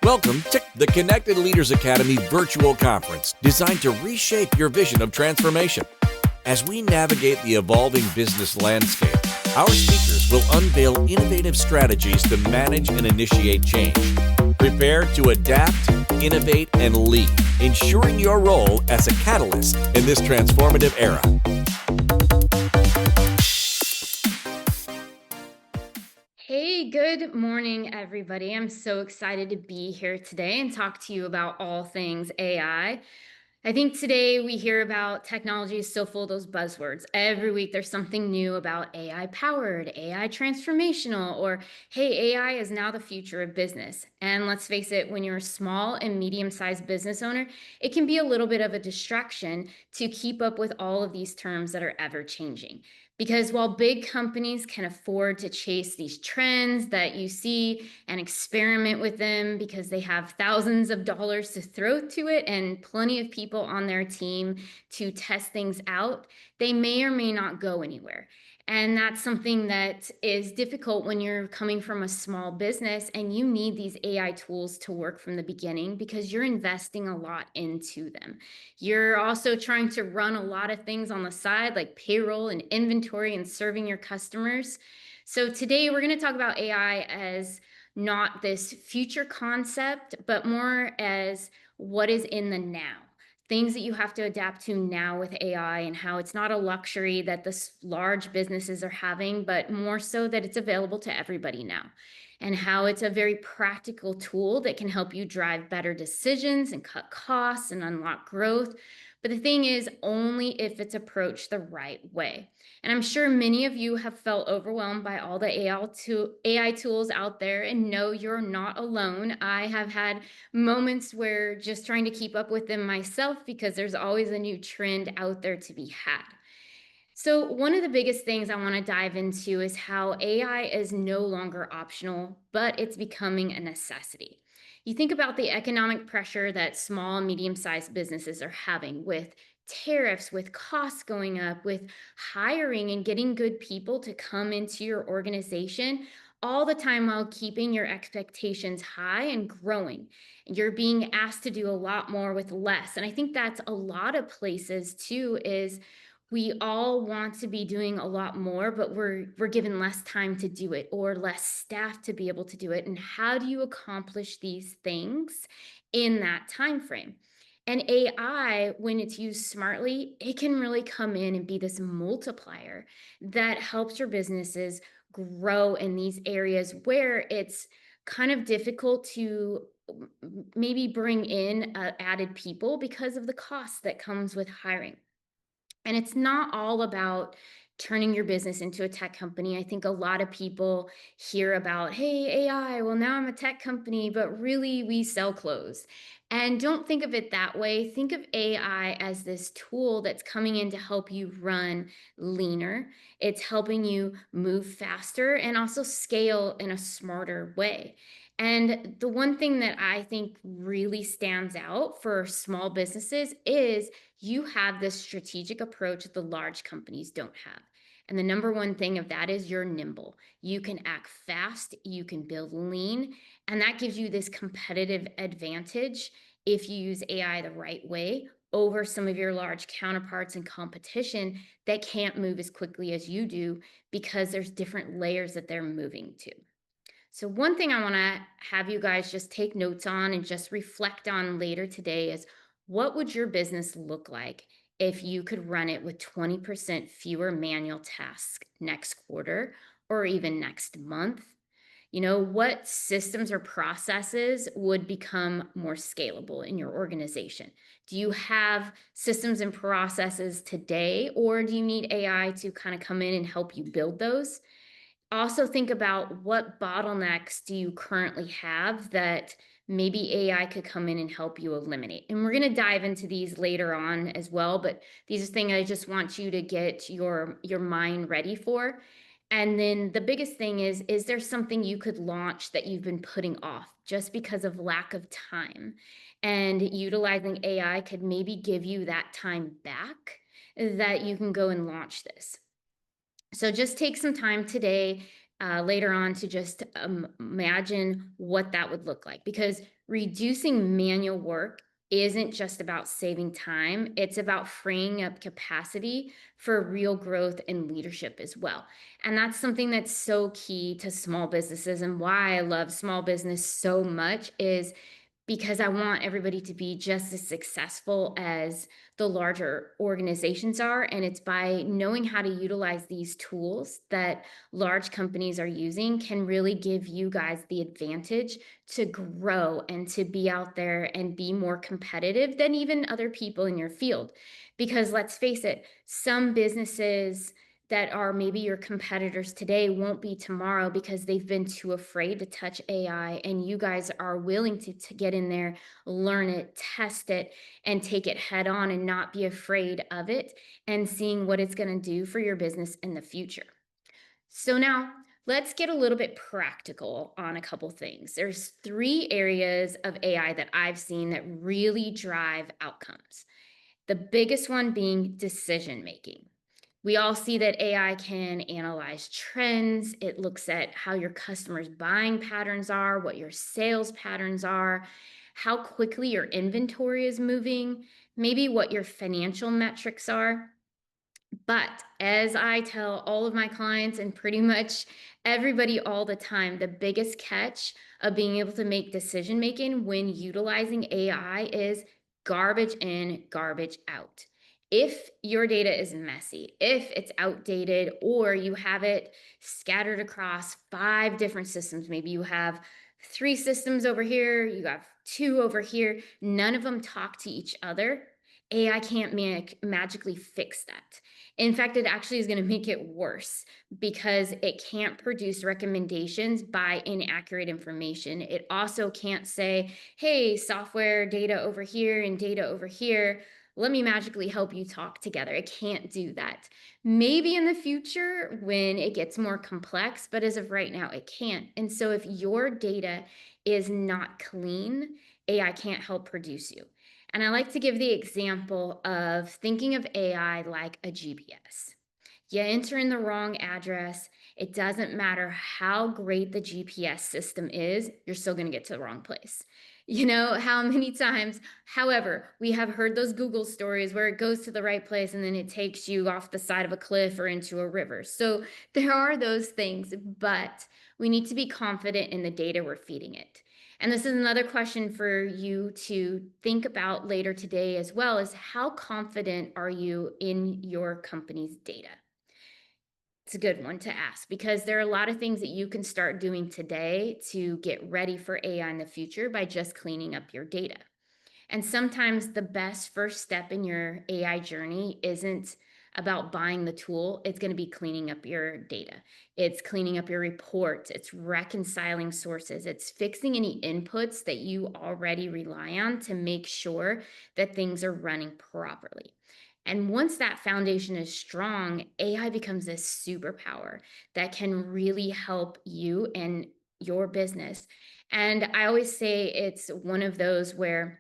Welcome to the Connected Leaders Academy virtual conference designed to reshape your vision of transformation. As we navigate the evolving business landscape, our speakers will unveil innovative strategies to manage and initiate change. Prepare to adapt, innovate, and lead, ensuring your role as a catalyst in this transformative era. Hey, good morning, everybody. I'm so excited to be here today and talk to you about all things AI. I think today we hear about technology is so full of those buzzwords. Every week there's something new about AI powered, AI transformational, or hey, AI is now the future of business. And let's face it, when you're a small and medium-sized business owner, it can be a little bit of a distraction to keep up with all of these terms that are ever changing. Because while big companies can afford to chase these trends that you see and experiment with them because they have thousands of dollars to throw to it and plenty of people on their team to test things out, they may or may not go anywhere. And that's something that is difficult when you're coming from a small business and you need these AI tools to work from the beginning because you're investing a lot into them. You're also trying to run a lot of things on the side, like payroll and inventory and serving your customers. So today we're going to talk about AI as not this future concept, but more as what is in the now. Things that you have to adapt to now with AI and how it's not a luxury that the large businesses are having, but more so that it's available to everybody now. And how it's a very practical tool that can help you drive better decisions and cut costs and unlock growth. But the thing is, only if it's approached the right way. And I'm sure many of you have felt overwhelmed by all the AI tools out there, and no, you're not alone. I have had moments where just trying to keep up with them myself because there's always a new trend out there to be had. So one of the biggest things I want to dive into is how AI is no longer optional, but it's becoming a necessity. You think about the economic pressure that small and medium-sized businesses are having with tariffs, with costs going up, with hiring and getting good people to come into your organization, all the time while keeping your expectations high and growing. You're being asked to do a lot more with less. And I think that's a lot of places too, is we all want to be doing a lot more, but we're given less time to do it or less staff to be able to do it. And how do you accomplish these things in that time frame? And AI, when it's used smartly, it can really come in and be this multiplier that helps your businesses grow in these areas where it's kind of difficult to maybe bring in added people because of the cost that comes with hiring. And it's not all about turning your business into a tech company. I think a lot of people hear about, hey, AI, well, now I'm a tech company, but really we sell clothes. And don't think of it that way. Think of AI as this tool that's coming in to help you run leaner. It's helping you move faster and also scale in a smarter way. And the one thing that I think really stands out for small businesses is you have this strategic approach that the large companies don't have. And the number one thing of that is you're nimble. You can act fast, you can build lean, and that gives you this competitive advantage if you use AI the right way over some of your large counterparts and competition that can't move as quickly as you do because there's different layers that they're moving to. So one thing I want to have you guys just take notes on and just reflect on later today is what would your business look like if you could run it with 20% fewer manual tasks next quarter or even next month? You know, what systems or processes would become more scalable in your organization? Do you have systems and processes today, or do you need AI to kind of come in and help you build those? Also think about what bottlenecks do you currently have that maybe AI could come in and help you eliminate. And we're going to dive into these later on as well, but these are things I just want you to get your mind ready for. And then the biggest thing is there something you could launch that you've been putting off just because of lack of time? And utilizing AI could maybe give you that time back that you can go and launch this. So just take some time today later on to just imagine what that would look like, because reducing manual work isn't just about saving time, it's about freeing up capacity for real growth and leadership as well. And that's something that's so key to small businesses, and why I love small business so much is because I want everybody to be just as successful as the larger organizations are. And it's by knowing how to utilize these tools that large companies are using can really give you guys the advantage to grow and to be out there and be more competitive than even other people in your field. Because let's face it, some businesses that are maybe your competitors today won't be tomorrow because they've been too afraid to touch AI, and you guys are willing to get in there, learn it, test it, and take it head on and not be afraid of it, and seeing what it's going to do for your business in the future. So now let's get a little bit practical on a couple things. There's 3 areas of AI that I've seen that really drive outcomes. The biggest one being decision making. We all see that AI can analyze trends. It looks at how your customers' buying patterns are, what your sales patterns are, how quickly your inventory is moving, maybe what your financial metrics are. But as I tell all of my clients and pretty much everybody all the time, the biggest catch of being able to make decision making when utilizing AI is garbage in, garbage out. If your data is messy, if it's outdated, or you have it scattered across 5 different systems, maybe you have 3 systems over here, you have 2 over here, none of them talk to each other. AI can't magically fix that. In fact, it actually is going to make it worse because it can't produce recommendations by inaccurate information. It also can't say, hey, software data over here and data over here, let me magically help you talk together. It can't do that. Maybe in the future when it gets more complex, but as of right now, it can't. And so if your data is not clean, AI can't help produce you. And I like to give the example of thinking of AI like a GPS. You enter in the wrong address, it doesn't matter how great the GPS system is, you're still going to get to the wrong place. You know, how many times, however, we have heard those Google stories where it goes to the right place and then it takes you off the side of a cliff or into a river. So there are those things, but we need to be confident in the data we're feeding it. And this is another question for you to think about later today as well, is how confident are you in your company's data? It's a good one to ask because there are a lot of things that you can start doing today to get ready for AI in the future by just cleaning up your data. And sometimes the best first step in your AI journey isn't about buying the tool. It's going to be cleaning up your data. It's cleaning up your reports. It's reconciling sources. It's fixing any inputs that you already rely on to make sure that things are running properly. And once that foundation is strong, AI becomes this superpower that can really help you and your business. And I always say it's one of those where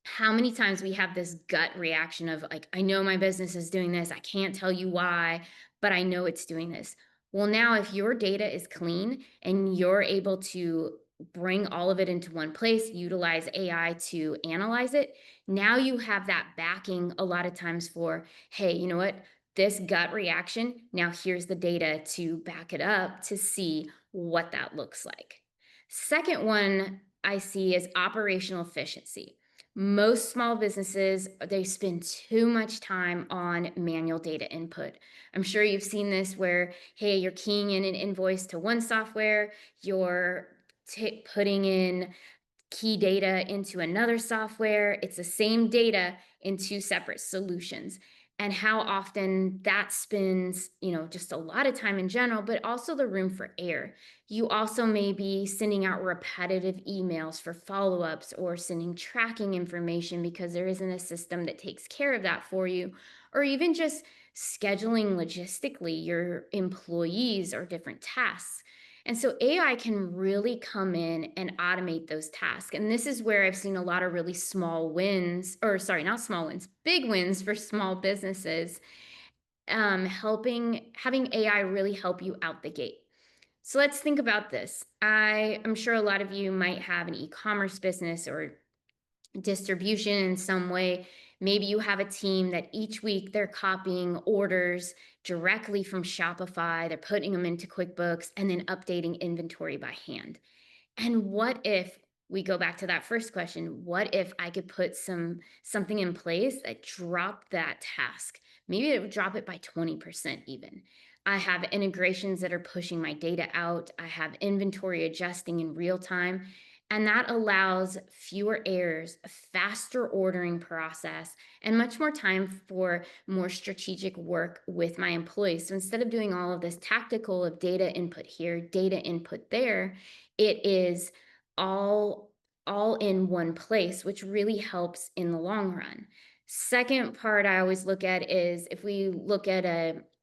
how many times we have this gut reaction of like, I know my business is doing this. I can't tell you why, but I know it's doing this. Well, now if your data is clean and you're able to bring all of it into one place, utilize AI to analyze it, now you have that backing a lot of times for, hey, you know what? This gut reaction, now here's the data to back it up to see what that looks like. Second one I see is operational efficiency. Most small businesses, they spend too much time on manual data input. I'm sure you've seen this where, hey, you're keying in an invoice to one software, you're putting in key data into another software. It's the same data in 2 separate solutions. And how often that spends, just a lot of time in general, but also the room for error. You also may be sending out repetitive emails for follow-ups or sending tracking information because there isn't a system that takes care of that for you, or even just scheduling logistically your employees or different tasks. And so AI can really come in and automate those tasks. And this is where I've seen a lot of really small wins, or sorry, not small wins, big wins for small businesses, having AI really help you out the gate. So let's think about this. I'm sure a lot of you might have an e-commerce business or distribution in some way. Maybe you have a team that each week they're copying orders directly from Shopify, they're putting them into QuickBooks and then updating inventory by hand. And what if we go back to that first question? What if I could put something in place that dropped that task? Maybe it would drop it by 20% even. I have integrations that are pushing my data out. I have inventory adjusting in real time. And that allows fewer errors, a faster ordering process, and much more time for more strategic work with my employees. So instead of doing all of this tactical of data input here, data input there, it is all in one place, which really helps in the long run. Second part I always look at is if we look at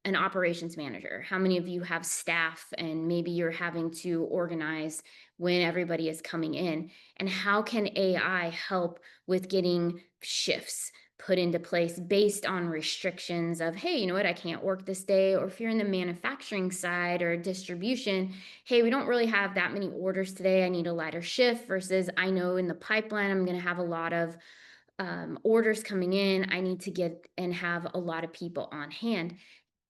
an operations manager, how many of you have staff and maybe you're having to organize when everybody is coming in, and how can AI help with getting shifts put into place based on restrictions of, hey, you know what, I can't work this day. Or if you're in the manufacturing side or distribution, hey, we don't really have that many orders today, I need a lighter shift, versus I know in the pipeline I'm going to have a lot of orders coming in, I need to get and have a lot of people on hand.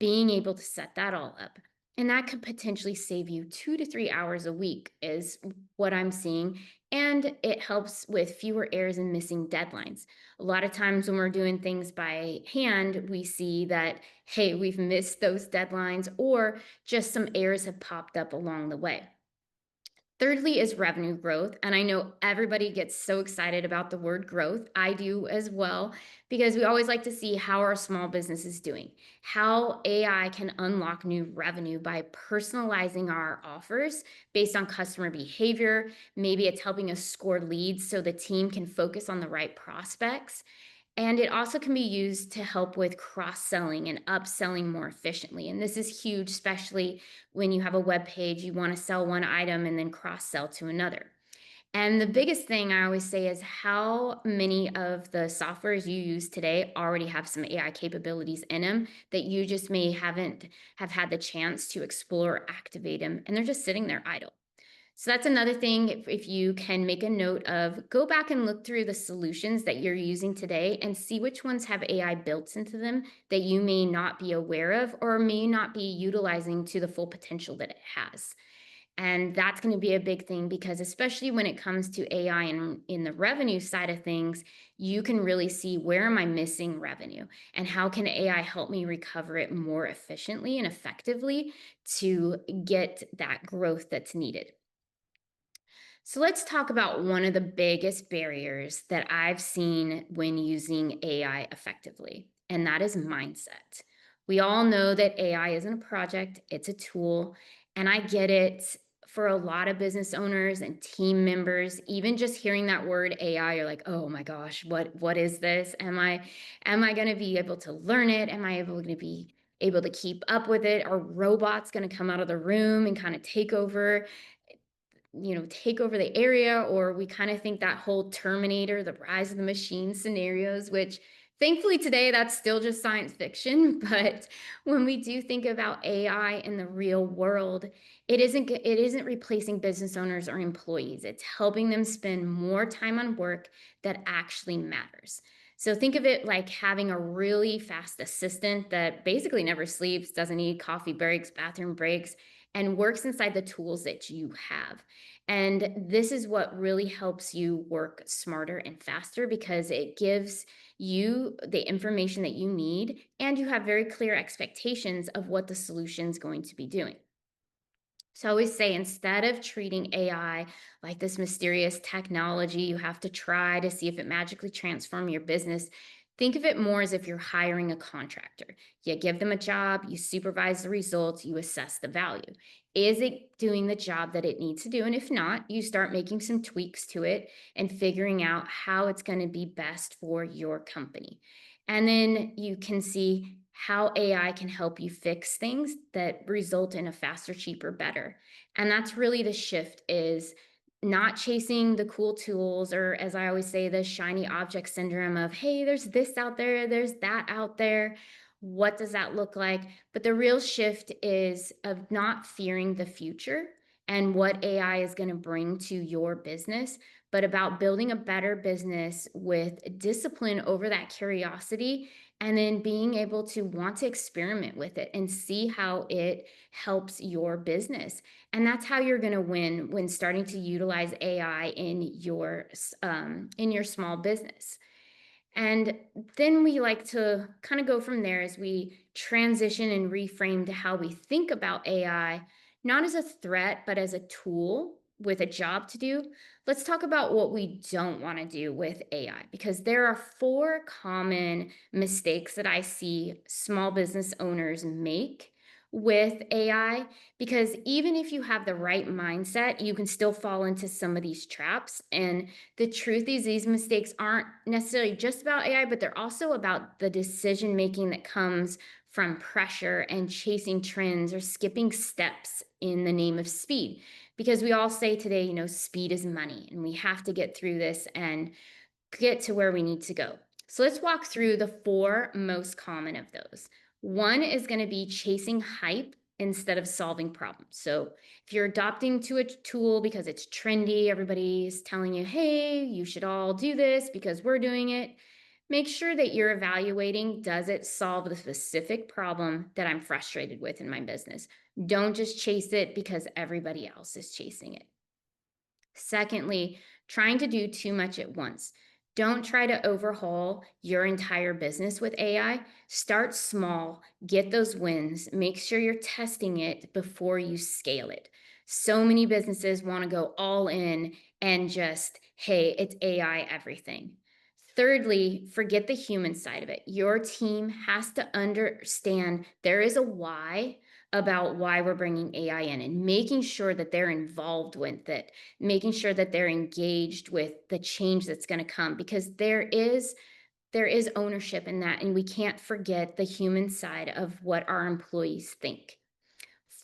Being able to set that all up, and that could potentially save you 2 to 3 hours a week is what I'm seeing. And it helps with fewer errors and missing deadlines. A lot of times when we're doing things by hand, we see that, hey, we've missed those deadlines or just some errors have popped up along the way. Thirdly is revenue growth. And I know everybody gets so excited about the word growth. I do as well, because we always like to see how our small business is doing, how AI can unlock new revenue by personalizing our offers based on customer behavior. Maybe it's helping us score leads so the team can focus on the right prospects. And it also can be used to help with cross-selling and upselling more efficiently. And this is huge, especially when you have a web page, you want to sell one item and then cross-sell to another. And the biggest thing I always say is how many of the softwares you use today already have some AI capabilities in them that you just may haven't have had the chance to explore or activate them, and they're just sitting there idle. So that's another thing, if you can make a note of, go back and look through the solutions that you're using today and see which ones have AI built into them that you may not be aware of or may not be utilizing to the full potential that it has. And that's going to be a big thing, because especially when it comes to AI and in the revenue side of things, you can really see, where am I missing revenue and how can AI help me recover it more efficiently and effectively to get that growth that's needed. So let's talk about one of the biggest barriers that I've seen when using AI effectively, and that is mindset. We all know that AI isn't a project, it's a tool, and I get it. For a lot of business owners and team members, even just hearing that word AI, you're like, oh my gosh, what is this? Am I going to be able to learn it? Am I able to be able to keep up with it? Are robots going to come out of the room and kind of take over the area? Or we kind of think that whole Terminator, the rise of the machine scenarios, which thankfully today that's still just science fiction. But when we do think about AI in the real world, it isn't replacing business owners or employees. It's helping them spend more time on work that actually matters. So think of it like having a really fast assistant that basically never sleeps, doesn't need coffee breaks, bathroom breaks, and works inside the tools that you have. And this is what really helps you work smarter and faster, because it gives you the information that you need and you have very clear expectations of what the solution is going to be doing. So I always say, instead of treating AI like this mysterious technology you have to try to see if it magically transforms your business, think of it more as if you're hiring a contractor. You give them a job, you supervise the results, you assess the value. Is it doing the job that it needs to do? And if not, you start making some tweaks to it and figuring out how it's going to be best for your company. And then you can see how AI can help you fix things that result in a faster, cheaper, better. And that's really the shift, is not chasing the cool tools, or as I always say, the shiny object syndrome of, hey, there's this out there, there's that out there. What does that look like? But the real shift is of not fearing the future and what AI is going to bring to your business, but about building a better business with discipline over that curiosity, and then being able to want to experiment with it and see how it helps your business. And that's how you're going to win when starting to utilize AI in your small business. And then we like to kind of go from there as we transition and reframe to how we think about AI, not as a threat, but as a tool with a job to do. Let's talk about what we don't want to do with AI, because there are four common mistakes that I see small business owners make with AI. Because even if you have the right mindset, you can still fall into some of these traps. And the truth is, these mistakes aren't necessarily just about AI, but they're also about the decision making that comes from pressure and chasing trends or skipping steps in the name of speed. Because we all say today, speed is money, and we have to get through this and get to where we need to go. So let's walk through the four most common of those. One is going to be chasing hype instead of solving problems. So if you're adopting to a tool because it's trendy, everybody's telling you, hey, you should all do this because we're doing it, make sure that you're evaluating, does it solve the specific problem that I'm frustrated with in my business? Don't just chase it because everybody else is chasing it. Secondly, trying to do too much at once. Don't try to overhaul your entire business with AI. Start small, get those wins, make sure you're testing it before you scale it. So many businesses want to go all in and just, hey, it's AI everything. Thirdly, forget the human side of it. Your team has to understand there is a why about why we're bringing AI in, and making sure that they're involved with it, making sure that they're engaged with the change that's going to come, because there is ownership in that, and we can't forget the human side of what our employees think.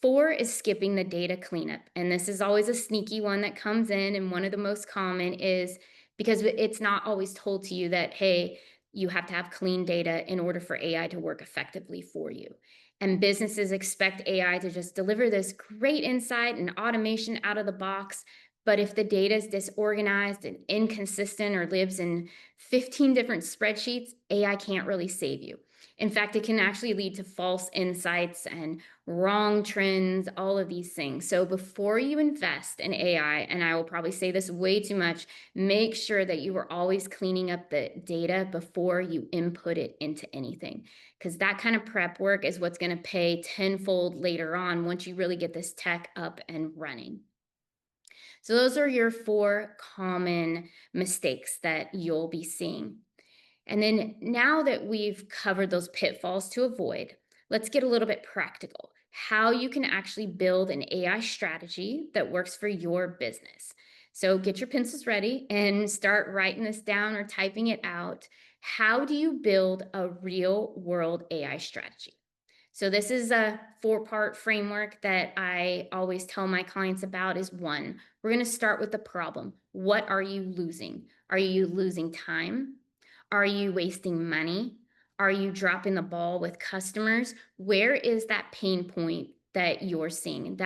Four is skipping the data cleanup. And this is always a sneaky one that comes in. And one of the most common is because it's not always told to you that, hey, you have to have clean data in order for AI to work effectively for you. And businesses expect AI to just deliver this great insight and automation out of the box. But if the data is disorganized and inconsistent or lives in 15 different spreadsheets, AI can't really save you. In fact, it can actually lead to false insights and wrong trends, all of these things. So before you invest in AI, and I will probably say this way too much, make sure that you are always cleaning up the data before you input it into anything, because that kind of prep work is what's going to pay tenfold later on once you really get this tech up and running. So those are your four common mistakes that you'll be seeing. And then now that we've covered those pitfalls to avoid, let's get a little bit practical. How you can actually build an AI strategy that works for your business. So get your pencils ready and start writing this down or typing it out. How do you build a real world AI strategy? So this is a 4-part framework that I always tell my clients about. Is one, we're going to start with the problem. What are you losing? Are you losing time? Are you wasting money? Are you dropping the ball with customers? Where is that pain point that you're seeing? And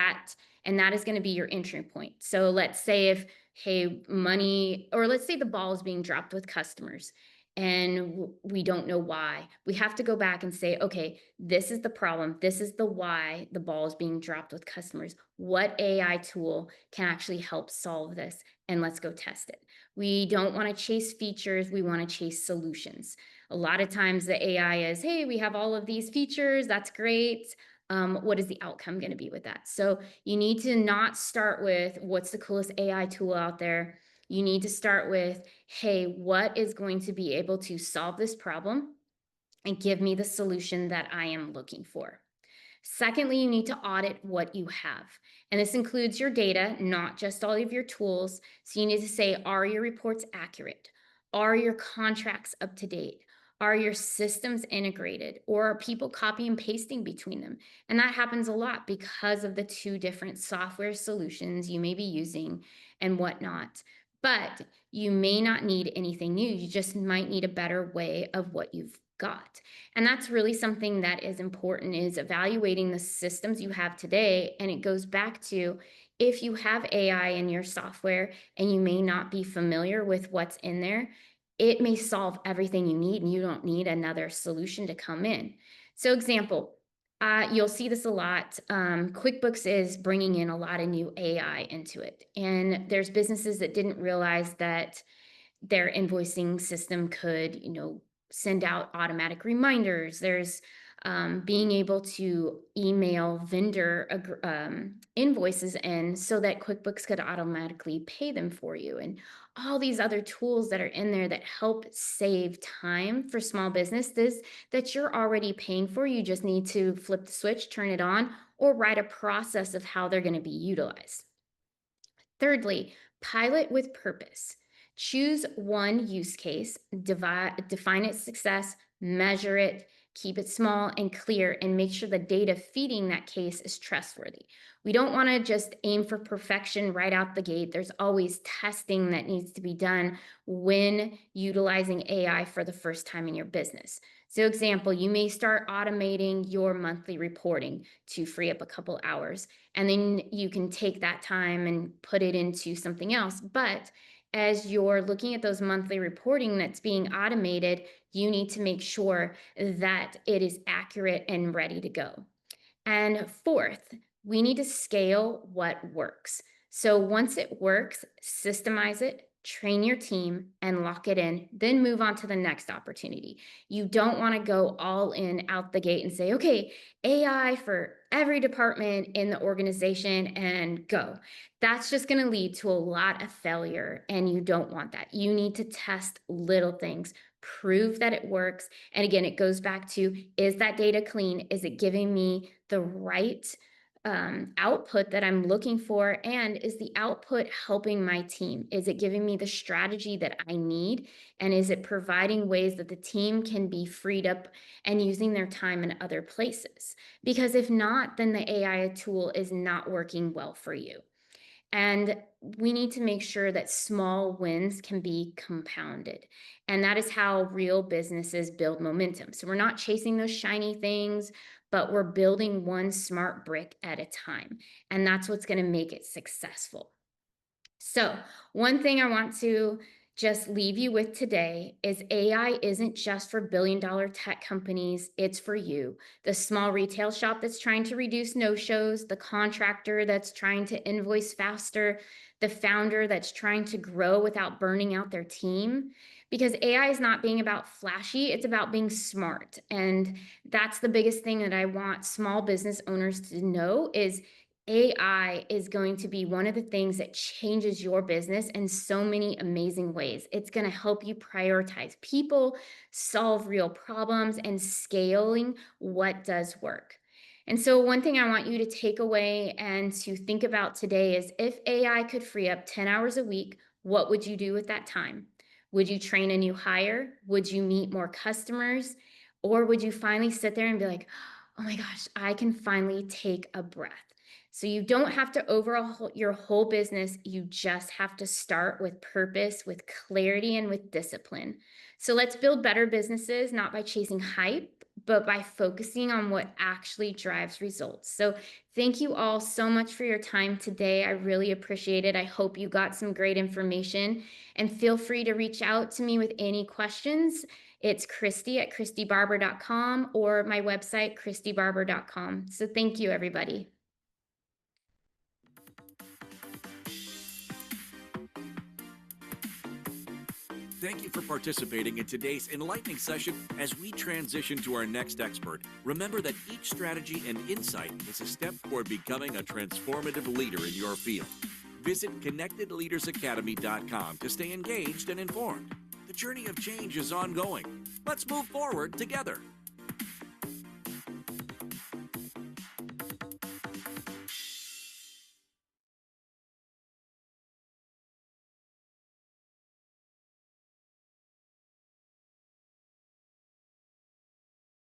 that is going to be your entry point. So let's say if, hey, money, or let's say the ball is being dropped with customers and we don't know why. We have to go back and say, okay, this is the problem. This is the why the ball is being dropped with customers. What AI tool can actually help solve this? And let's go test it. We don't want to chase features. We want to chase solutions. A lot of times the AI is, hey, we have all of these features. That's great. What is the outcome going to be with that? So you need to not start with what's the coolest AI tool out there. You need to start with, hey, what is going to be able to solve this problem and give me the solution that I am looking for? Secondly, you need to audit what you have. And this includes your data, not just all of your tools. So you need to say, are your reports accurate? Are your contracts up to date? Are your systems integrated? Or are people copy and pasting between them? And that happens a lot because of the two different software solutions you may be using and whatnot. But you may not need anything new. You just might need a better way of what you've got. And that's really something that is important, is evaluating the systems you have today. And it goes back to, if you have AI in your software and you may not be familiar with what's in there, it may solve everything you need and you don't need another solution to come in. So example, you'll see this a lot. QuickBooks is bringing in a lot of new AI into it. And there's businesses that didn't realize that their invoicing system could, send out automatic reminders. There's being able to email vendor invoices in so that QuickBooks could automatically pay them for you. And all these other tools that are in there that help save time for small businesses that you're already paying for. You just need to flip the switch, turn it on, or write a process of how they're going to be utilized. Thirdly, pilot with purpose. Choose one use case, define its success, measure it, keep it small and clear, and make sure the data feeding that case is trustworthy. We don't want to just aim for perfection right out the gate. There's always testing that needs to be done when utilizing AI for the first time in your business. So example, you may start automating your monthly reporting to free up a couple hours, and then you can take that time and put it into something else. But as you're looking at those monthly reporting that's being automated, you need to make sure that it is accurate and ready to go. And fourth, we need to scale what works. So once it works, systemize it, train your team, and lock it in, then move on to the next opportunity. You don't want to go all in out the gate and say, okay, AI for every department in the organization and go. That's just going to lead to a lot of failure, and you don't want that. You need to test little things, prove that it works. And again, it goes back to, is that data clean? Is it giving me the right output that I'm looking for? And is the output helping my team? Is it giving me the strategy that I need? And is it providing ways that the team can be freed up and using their time in other places? Because if not, then the AI tool is not working well for you. And we need to make sure that small wins can be compounded. And that is how real businesses build momentum. So we're not chasing those shiny things, but we're building one smart brick at a time. And that's what's going to make it successful. So one thing I want to just leave you with today is AI isn't just for billion-dollar tech companies, it's for you. The small retail shop that's trying to reduce no-shows, the contractor that's trying to invoice faster, the founder that's trying to grow without burning out their team. Because AI is not being about flashy, it's about being smart. And that's the biggest thing that I want small business owners to know is AI is going to be one of the things that changes your business in so many amazing ways. It's going to help you prioritize people, solve real problems, and scaling what does work. And so one thing I want you to take away and to think about today is, if AI could free up 10 hours a week, what would you do with that time? Would you train a new hire? Would you meet more customers? Or would you finally sit there and be like, oh my gosh, I can finally take a breath? So you don't have to overhaul your whole business. You just have to start with purpose, with clarity, and with discipline. So let's build better businesses, not by chasing hype, but by focusing on what actually drives results. So thank you all so much for your time today. I really appreciate it. I hope you got some great information, and feel free to reach out to me with any questions. It's Kristy at KristyBarber.com or my website, KristyBarber.com. So thank you, everybody. Thank you for participating in today's enlightening session. As we transition to our next expert, remember that each strategy and insight is a step toward becoming a transformative leader in your field. Visit ConnectedLeadersAcademy.com to stay engaged and informed. The journey of change is ongoing. Let's move forward together.